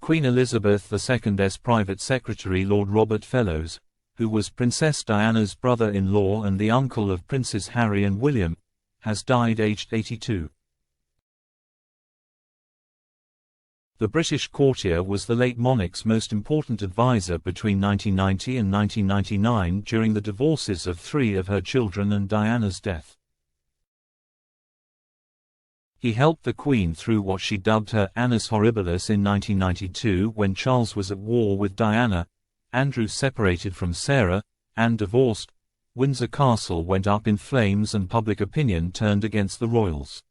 Queen Elizabeth II's private secretary Lord Robert Fellowes, who was Princess Diana's brother-in-law and the uncle of Princes Harry and William, has died aged 82. The British courtier was the late monarch's most important advisor between 1990 and 1999 during the divorces of 3 of her children and Diana's death. He helped the Queen through what she dubbed her annus horribilis in 1992 when Charles was at war with Diana, Andrew separated from Sarah, Anne divorced, Windsor Castle went up in flames and public opinion turned against the royals.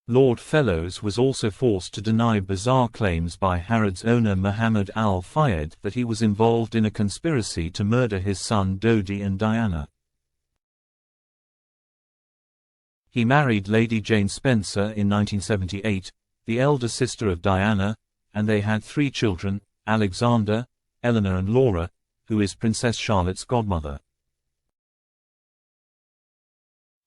Lord Fellowes was also forced to deny bizarre claims by Harrods owner Mohammed Al-Fayed that he was involved in a conspiracy to murder his son Dodi and Diana. He married Lady Jane Spencer in 1978, the elder sister of Diana, and they had 3 children, Alexander, Eleanor and Laura, who is Princess Charlotte's godmother.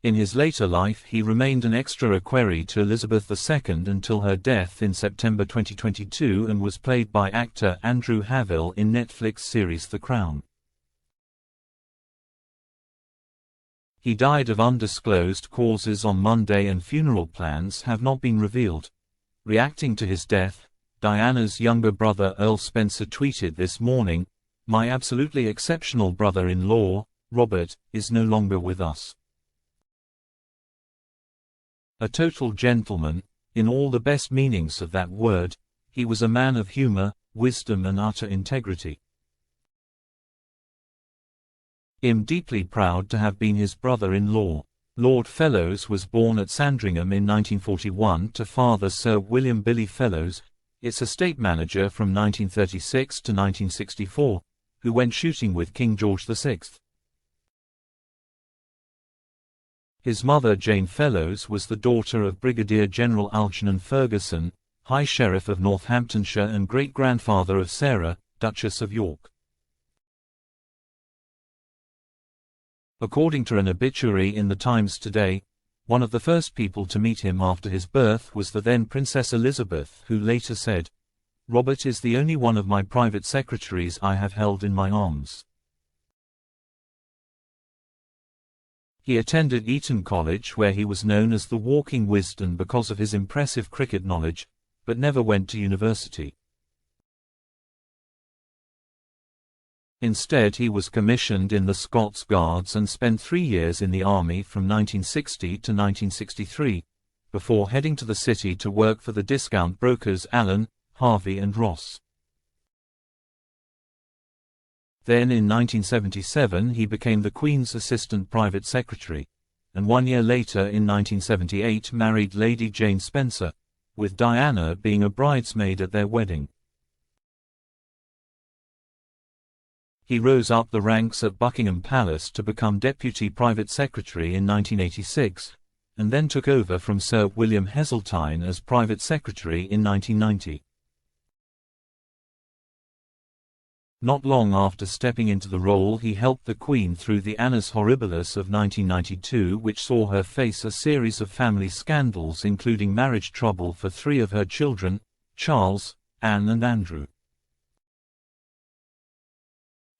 In his later life he remained an extra equerry to Elizabeth II until her death in September 2022 and was played by actor Andrew Havell in Netflix series The Crown. He died of undisclosed causes on Monday and funeral plans have not been revealed. Reacting to his death, Diana's younger brother Earl Spencer tweeted this morning, "My absolutely exceptional brother-in-law, Robert, is no longer with us. A total gentleman, in all the best meanings of that word, he was a man of humor, wisdom and utter integrity. I'm deeply proud to have been his brother-in-law." Lord Fellowes was born at Sandringham in 1941 to father Sir William Billy Fellowes, its estate manager from 1936 to 1964, who went shooting with King George VI. His mother Jane Fellowes was the daughter of Brigadier General Algernon Ferguson, High Sheriff of Northamptonshire and great-grandfather of Sarah, Duchess of York. According to an obituary in the Times today, one of the first people to meet him after his birth was the then Princess Elizabeth, who later said, "Robert is the only one of my private secretaries I have held in my arms." He attended Eton College where he was known as the Walking Wisden because of his impressive cricket knowledge, but never went to university. Instead he was commissioned in the Scots Guards and spent 3 years in the army from 1960 to 1963, before heading to the city to work for the discount brokers Allen, Harvey and Ross. Then in 1977 he became the Queen's assistant private secretary, and 1 year later in 1978 married Lady Jane Spencer, with Diana being a bridesmaid at their wedding. He rose up the ranks at Buckingham Palace to become Deputy Private Secretary in 1986, and then took over from Sir William Heseltine as Private Secretary in 1990. Not long after stepping into the role he helped the Queen through the annus horribilis of 1992, which saw her face a series of family scandals including marriage trouble for 3 of her children, Charles, Anne and Andrew.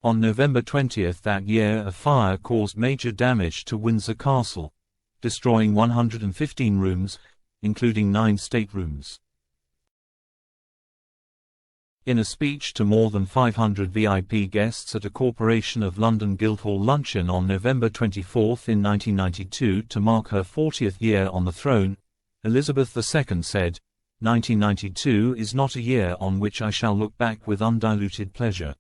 On November 20 that year a fire caused major damage to Windsor Castle, destroying 115 rooms, including 9 staterooms. In a speech to more than 500 VIP guests at a Corporation of London Guildhall luncheon on November 24 in 1992 to mark her 40th year on the throne, Elizabeth II said, "1992 is not a year on which I shall look back with undiluted pleasure."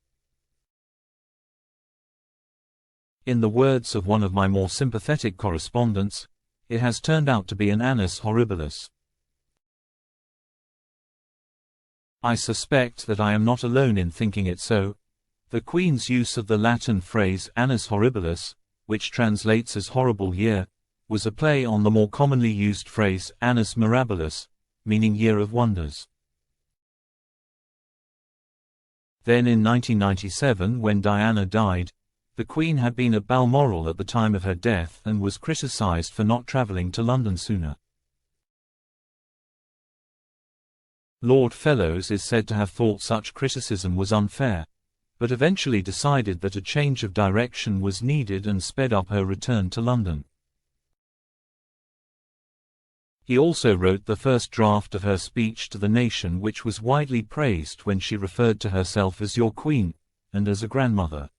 In the words of one of my more sympathetic correspondents, it has turned out to be an annus horribilis. I suspect that I am not alone in thinking it so. The Queen's use of the Latin phrase annus horribilis, which translates as horrible year, was a play on the more commonly used phrase annus mirabilis, meaning year of wonders. Then in 1997 when Diana died, the Queen had been at Balmoral at the time of her death and was criticised for not travelling to London sooner. Lord Fellows is said to have thought such criticism was unfair, but eventually decided that a change of direction was needed and sped up her return to London. He also wrote the first draft of her speech to the nation, which was widely praised when she referred to herself as your queen, and as a grandmother.